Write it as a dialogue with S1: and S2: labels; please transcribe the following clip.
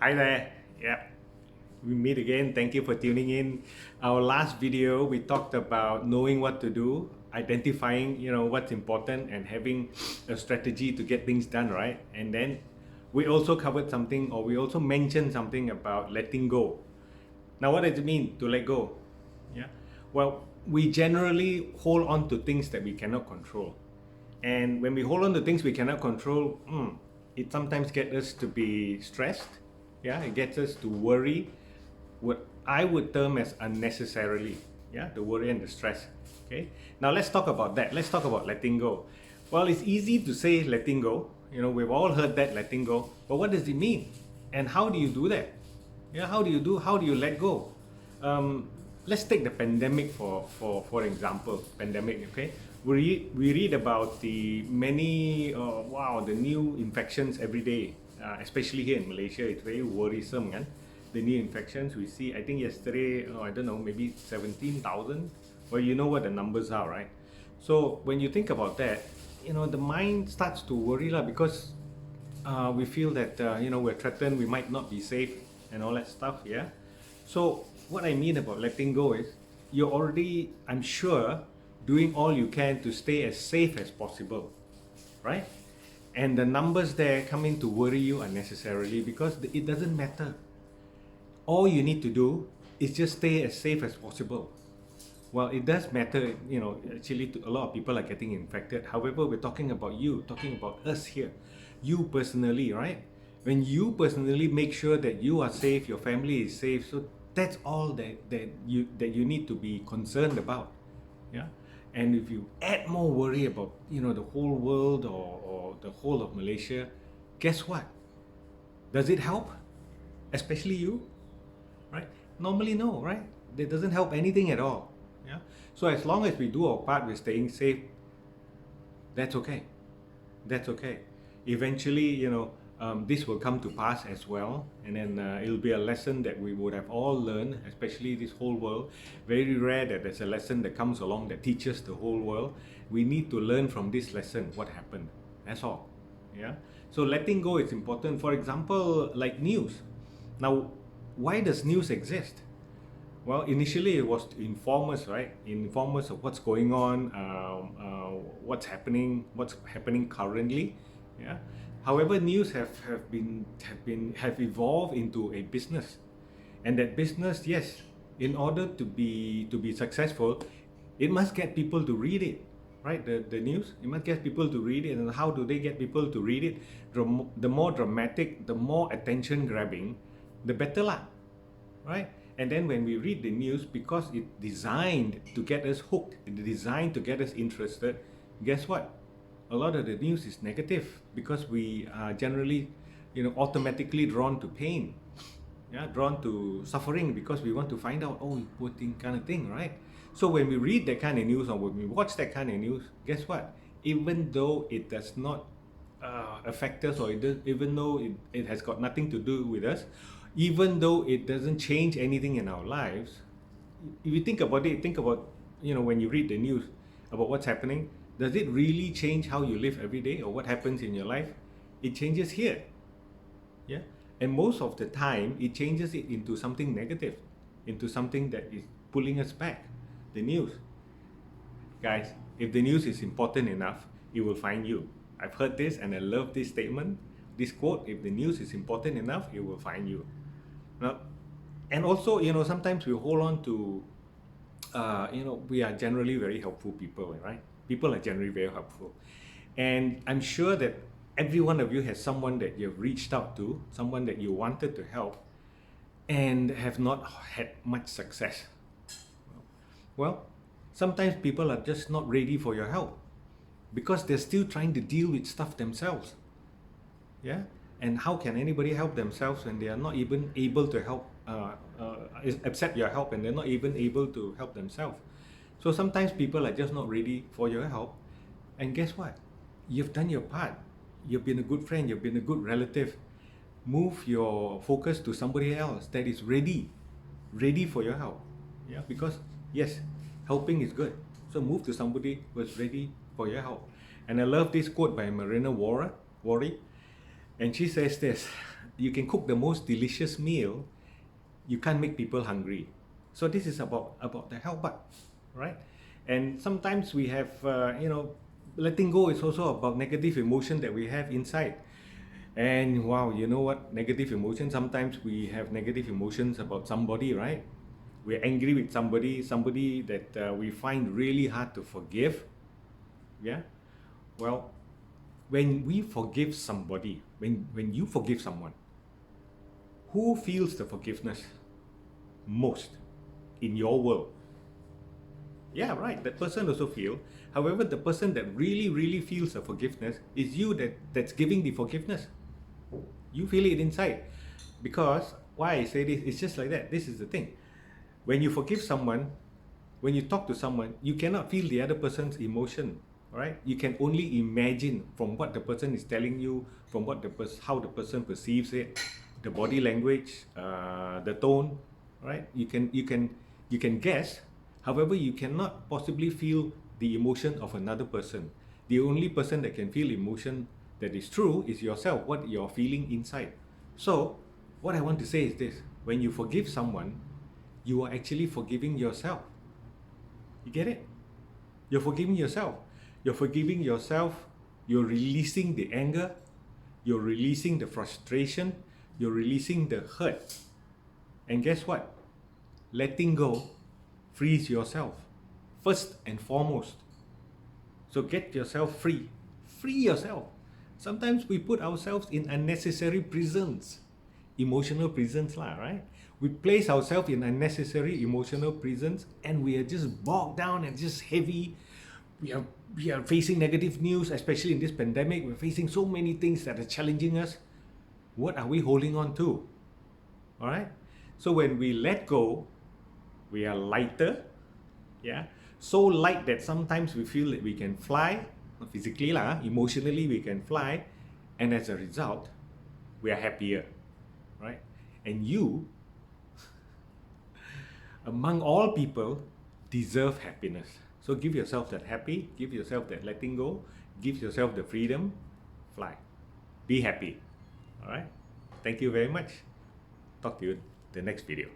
S1: Hi there. Yeah, we meet again. Thank you for tuning in. Our last video, we talked about knowing what to do, identifying, what's important, and having a strategy to get things done, right? And then we also covered something, or we also mentioned something about letting go. Now, what does it mean to let go? Yeah. Well, we generally hold on to things that we cannot control. And when we hold on to things we cannot control, it sometimes gets us to be stressed. Yeah, it gets us to worry, what I would term as unnecessarily. Yeah, the worry and the stress. Okay. Now let's talk about that. Let's talk about letting go. Well, it's easy to say letting go. We've all heard that letting go. But what does it mean? And how do you do that? Yeah, how do you let go? Um, let's take the pandemic for example. Pandemic, okay? We read about the many the new infections every day, especially here in Malaysia. It's very worrisome, kan? The new infections we see. I think yesterday, I don't know, maybe 17,000. Well, you know what the numbers are, right? So when you think about that, the mind starts to worry lah, because we feel that we're threatened, we might not be safe, and all that stuff. Yeah. So what I mean about letting go is you're already, I'm sure, doing all you can to stay as safe as possible, right? And the numbers there come in to worry you unnecessarily, because it doesn't matter. All you need to do is just stay as safe as possible. Well, it does matter, actually, a lot of people are getting infected. However, we're talking about you, talking about us here, you personally, right? When you personally make sure that you are safe, your family is safe, so that's all that you need to be concerned about. Yeah. And if you add more worry about, the whole world, or the whole of Malaysia, guess what? Does it help? Especially you, right? Normally, no, right? That doesn't help anything at all. Yeah. So as long as we do our part with staying safe, that's okay. That's okay. Eventually, this will come to pass as well, and then it'll be a lesson that we would have all learned, especially this whole world. Very rare that there's a lesson that comes along that teaches the whole world. We need to learn from this lesson what happened. That's all. Yeah. So letting go is important. For example, like news. Now, why does news exist? Well, initially it was to inform us, right? Inform us of what's going on, what's happening currently. Yeah. However, news have evolved into a business, and that business, yes, in order to be successful, it must get people to read it, right? The news, it must get people to read it. And how do they get people to read it? The more dramatic, the more attention grabbing, the better lah, right? And then when we read the news, because it's designed to get us hooked, it's designed to get us interested, guess what? A lot of the news is negative, because we are generally, automatically drawn to pain. Yeah, drawn to suffering, because we want to find out, oh, poor thing, kind of thing, right? So when we read that kind of news, or when we watch that kind of news, guess what? Even though it does not affect us, or even though it has got nothing to do with us, even though it doesn't change anything in our lives, if you think about it, think about, when you read the news about what's happening, does it really change how you live every day, or what happens in your life? It changes here. Yeah. And most of the time, it changes it into something negative, into something that is pulling us back. The news. Guys, if the news is important enough, it will find you. I've heard this, and I love this statement, this quote: if the news is important enough, it will find you. Now, and also, sometimes we hold on to, we are generally very helpful people, right? People are generally very helpful. And I'm sure that every one of you has someone that you've reached out to, someone that you wanted to help, and have not had much success. Well, sometimes people are just not ready for your help, because they're still trying to deal with stuff themselves. Yeah. And how can anybody help themselves when they are not even able to help, accept your help, and they're not even able to help themselves? So sometimes people are just not ready for your help. And guess what? You've done your part. You've been a good friend. You've been a good relative. Move your focus to somebody else that is ready for your help. Yeah, because yes, helping is good. So move to somebody who is ready for your help. And I love this quote by Marina Worry. And she says this: you can cook the most delicious meal, you can't make people hungry. So this is about the help but, right? And sometimes we have letting go is also about negative emotion that we have inside. And wow, you know what, negative emotion, sometimes we have negative emotions about somebody, right? We're angry with somebody that we find really hard to forgive. Yeah. Well, when we forgive somebody, when you forgive someone, who feels the forgiveness most in your world? Yeah, right, that person also feel. However, the person that really feels the forgiveness is you, that's giving the forgiveness. You feel it inside. Because why I say this, it's just like that. This is the thing. When you forgive someone, when you talk to someone, you cannot feel the other person's emotion, right? You can only imagine from what the person is telling you, from what how the person perceives it, the body language, the tone, right? You can guess. However, you cannot possibly feel the emotion of another person. The only person that can feel emotion that is true is yourself, what you're feeling inside. So, what I want to say is this: when you forgive someone, you are actually forgiving yourself. You get it? You're forgiving yourself. You're forgiving yourself. You're releasing the anger. You're releasing the frustration. You're releasing the hurt. And guess what? Letting go frees yourself. First and foremost. So get yourself free. Free yourself. Sometimes we put ourselves in unnecessary prisons. Emotional prisons lah, right? We place ourselves in unnecessary emotional prisons and we are just bogged down and just heavy. We are facing negative news, especially in this pandemic. We're facing so many things that are challenging us. What are we holding on to? All right? So when we let go, we are lighter. Yeah, so light that sometimes we feel that we can fly, not physically lah, emotionally we can fly, and as a result, we are happier, right? And you, among all people, deserve happiness. So give yourself that happy, give yourself that letting go, give yourself the freedom, fly, be happy. All right. Thank you very much. Talk to you in the next video.